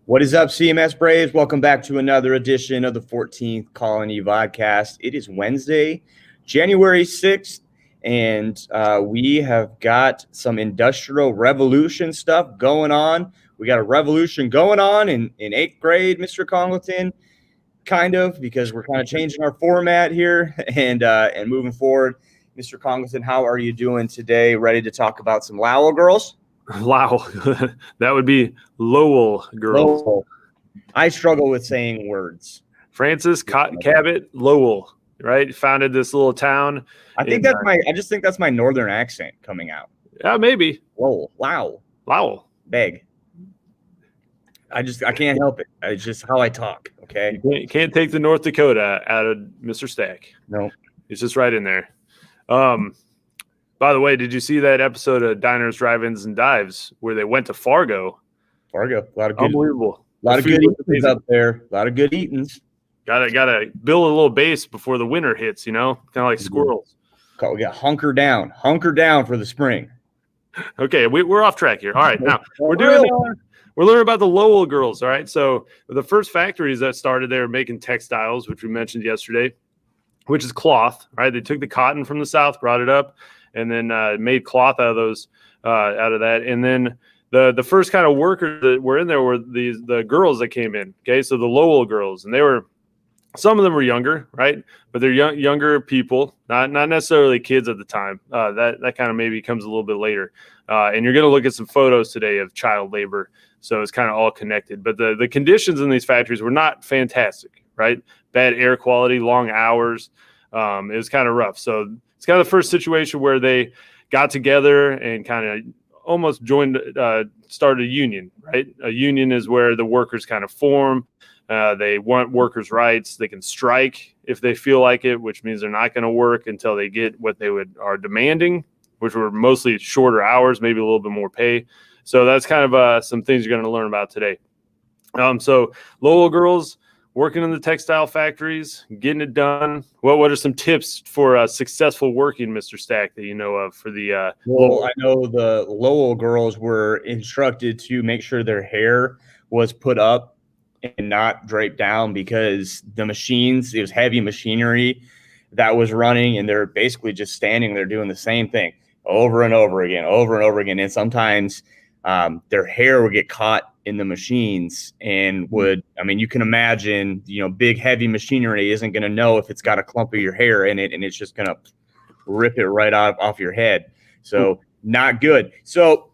What is up, CMS Braves? Welcome back to another edition of the 14th Colony Vodcast. It is Wednesday, January 6th, and we have got some industrial revolution stuff going on. We got a revolution going on in 8th grade, Mr. Congleton, kind of, because we're kind of changing our format here and moving forward. Mr. Congleton, how are you doing today? Ready to talk about some Lowell girls? Wow, that would be Lowell girls. Lowell. I struggle with saying words. Francis Cabot Lowell, right? Founded this little town. I just think that's my northern accent coming out. Yeah, maybe. Lowell. Wow. Lowell. Beg. I can't help it. It's just how I talk. Okay. You can't take the North Dakota out of Mr. Stack. No. It's just right in there. By the way, did you see that episode of Diners, Drive-Ins, and Dives where they went to Fargo? Fargo. A lot of good, unbelievable. A lot of good eatings up there. A lot of good eatings. Gotta build a little base before the winter hits, kind of like squirrels. We got hunker down for the spring. Okay, we're off track here. All right, now we're learning about the Lowell girls. All right, so the first factories that started there making textiles, which we mentioned yesterday, which is cloth. Right, they took the cotton from the South, brought it up, and then made cloth out of that. And then the first kind of workers that were in there were the girls that came in. Okay, so the Lowell girls, and some of them were younger, right? But they're younger people, not necessarily kids at the time. That kind of maybe comes a little bit later. And you're going to look at some photos today of child labor, so it's kind of all connected. But the conditions in these factories were not fantastic, right? Bad air quality, long hours. It was kind of rough. So it's kind of the first situation where they got together and kind of almost started a union, right? A union is where the workers kind of form. They want workers' rights. They can strike if they feel like it, which means they're not going to work until they get what they are demanding, which were mostly shorter hours, maybe a little bit more pay. So that's kind of some things you're going to learn about today. So Lowell girls working in the textile factories, getting it done. What are some tips for successful working, Mr. Stack, that you know of for the Well, I know the Lowell girls were instructed to make sure their hair was put up and not draped down because the machines, it was heavy machinery that was running, and they're basically just standing there doing the same thing over and over again. And sometimes their hair would get caught in the machines and you can imagine, big heavy machinery isn't going to know if it's got a clump of your hair in it, and it's just going to rip it right off your head. So not good. So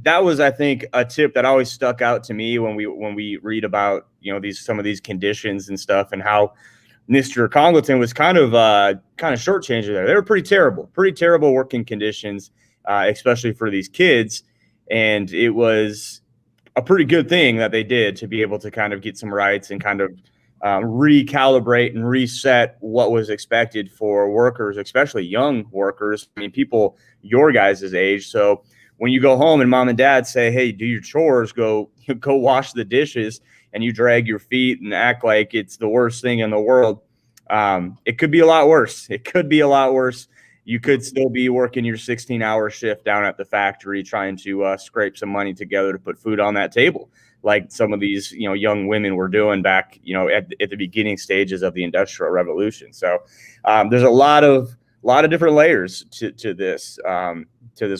that was, I think, a tip that always stuck out to me when we read about, some of these conditions and stuff, and how Mr. Congleton was kind of shortchanged there. They were pretty terrible working conditions, especially for these kids. And it was a pretty good thing that they did to be able to kind of get some rights and kind of recalibrate and reset what was expected for workers, especially young workers. I mean, people your guys' age. So when you go home and mom and dad say, hey, do your chores, go wash the dishes, and you drag your feet and act like it's the worst thing in the world, it could be a lot worse. You could still be working your 16-hour shift down at the factory trying to scrape some money together to put food on that table, like some of these young women were doing back at the beginning stages of the Industrial Revolution. So there's a lot of different layers to this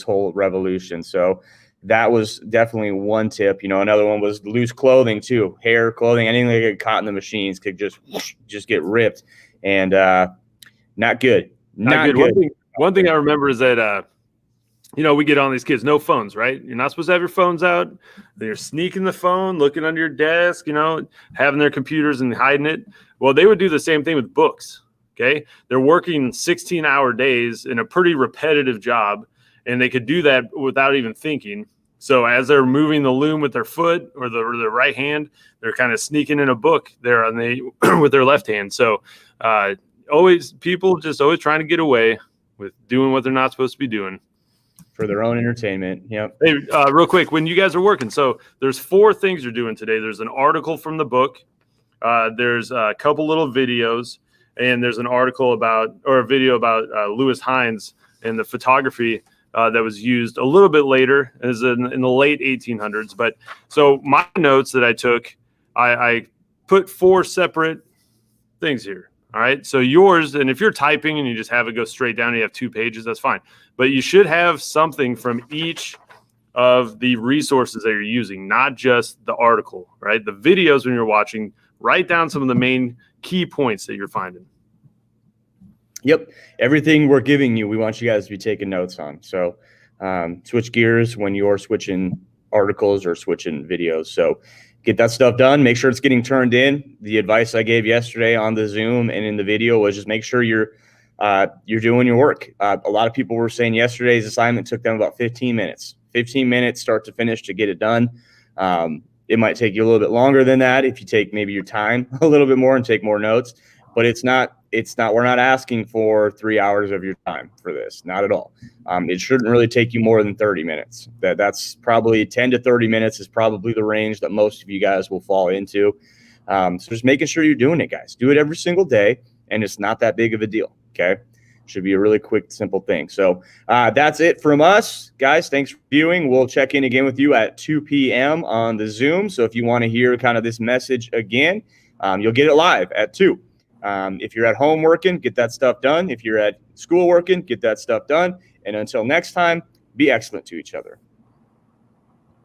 whole revolution. So that was definitely one tip. Another one was loose clothing too, hair, clothing, anything that get caught in the machines could just get ripped, and not good. Not good. One thing I remember is that, we get on these kids, no phones, right? You're not supposed to have your phones out. They're sneaking the phone, looking under your desk, having their computers and hiding it. Well, they would do the same thing with books, okay? They're working 16-hour days in a pretty repetitive job, and they could do that without even thinking. So as they're moving the loom with their foot or their right hand, they're kind of sneaking in a book there with their left hand. So, people just always trying to get away with doing what they're not supposed to be doing for their own entertainment. Yep. Hey, real quick, when you guys are working, so there's 4 things you're doing today. There's an article from the book. There's a couple little videos, and there's an article a video about Lewis Hines and the photography that was used a little bit later, as in the late 1800s. But so my notes that I took, I put 4 separate things here. All right. So yours, and if you're typing and you just have it go straight down and you have 2 pages, that's fine. But you should have something from each of the resources that you're using, not just the article, right? The videos when you're watching, write down some of the main key points that you're finding. Yep. Everything we're giving you, we want you guys to be taking notes on. So switch gears when you're switching articles or switching videos. So get that stuff done. Make sure it's getting turned in. The advice I gave yesterday on the Zoom and in the video was just make sure you're doing your work. A lot of people were saying yesterday's assignment took them about 15 minutes. 15 minutes start to finish to get it done. It might take you a little bit longer than that if you take maybe your time a little bit more and take more notes. But we're not asking for 3 hours of your time for this, not at all. It shouldn't really take you more than 30 minutes. That's probably 10 to 30 minutes is probably the range that most of you guys will fall into. So just making sure you're doing it, guys. Do it every single day, and it's not that big of a deal, okay? Should be a really quick, simple thing. So that's it from us, guys. Thanks for viewing. We'll check in again with you at 2 p.m. on the Zoom. So if you want to hear kind of this message again, you'll get it live at 2. If you're at home working, get that stuff done. If you're at school working, get that stuff done. And until next time, be excellent to each other.